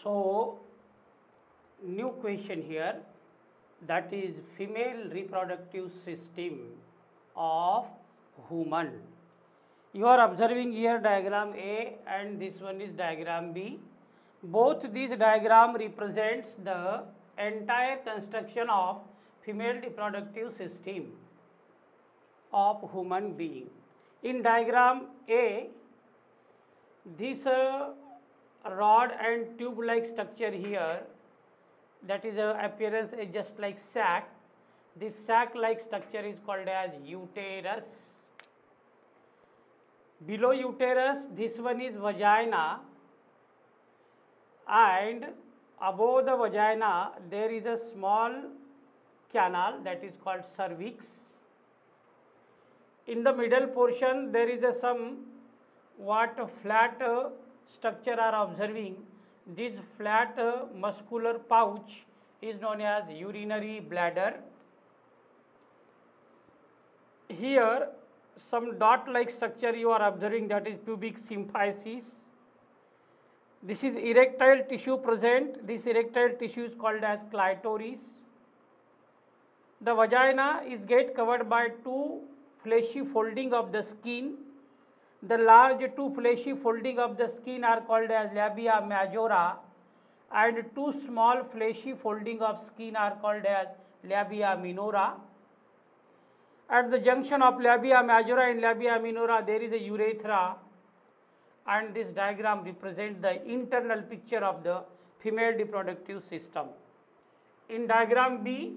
So, new question here, that is female reproductive system of human. You are observing here diagram A and this one is diagram B. Both these diagram represents the entire construction of female reproductive system of human being. In diagram A, this rod and tube like structure here, that is appearance is just like sac. This sac like structure is called as uterus. Below uterus, this one is vagina, and above the vagina there is a small canal that is called cervix. In the middle portion there is a flat structure are observing. This flat muscular pouch is known as urinary bladder. Here some dot like structure you are observing, that is pubic symphysis. This is erectile tissue present. This erectile tissue is called as clitoris. The vagina is get covered by two fleshy folding of the skin. The large two fleshy folding of the skin are called as labia majora, and two small fleshy folding of skin are called as labia minora. At the junction of labia majora and labia minora there is a urethra, and this diagram represents the internal picture of the female reproductive system. In diagram B,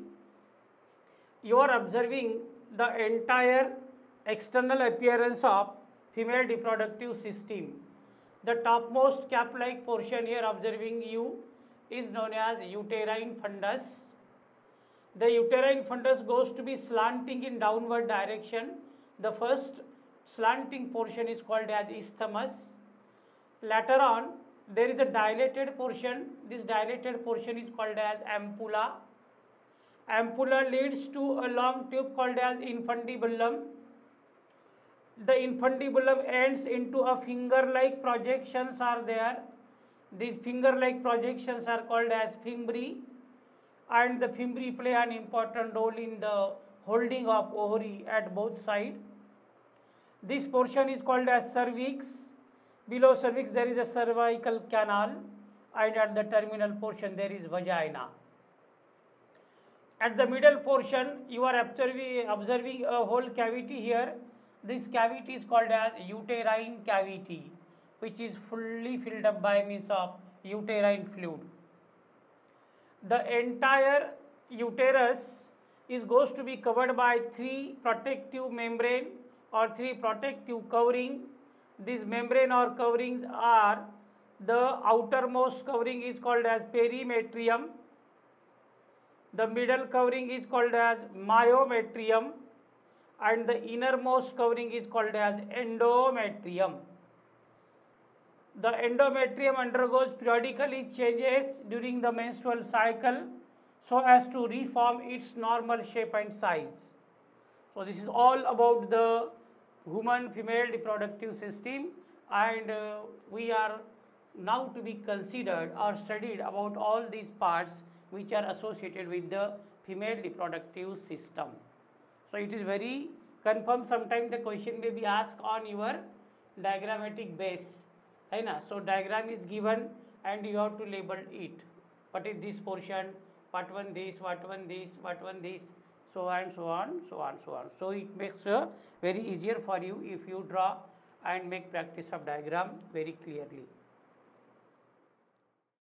you are observing the entire external appearance of female reproductive system. The topmost cap-like portion here observing you is known as uterine fundus. The uterine fundus goes to be slanting in downward direction. The first slanting portion is called as isthmus. Later on, there is a dilated portion. This dilated portion is called as ampulla. Ampulla leads to a long tube called as infundibulum. The infundibulum ends into a finger-like projections are there. These finger-like projections are called as fimbri, and the fimbri play an important role in the holding of ovary at both sides. This portion is called as cervix. Below cervix there is a cervical canal, and at the terminal portion there is vagina. At the middle portion you are observing a whole cavity here. This cavity is called as uterine cavity, which is fully filled up by means of uterine fluid. The entire uterus goes to be covered by three protective membrane or three protective covering. These membrane or coverings are, the outermost covering is called as perimetrium, the middle covering is called as myometrium, and the innermost covering is called as endometrium. The endometrium undergoes periodically changes during the menstrual cycle so as to reform its normal shape and size. So this is all about the human female reproductive system, and we are now to be considered or studied about all these parts which are associated with the female reproductive system. So it is very confirmed. Sometimes the question may be asked on your diagrammatic base. So diagram is given and you have to label it. What is this portion? What one this? What one this? What one this? So on, so on, so on, so on. So it makes very easier for you if you draw and make practice of diagram very clearly.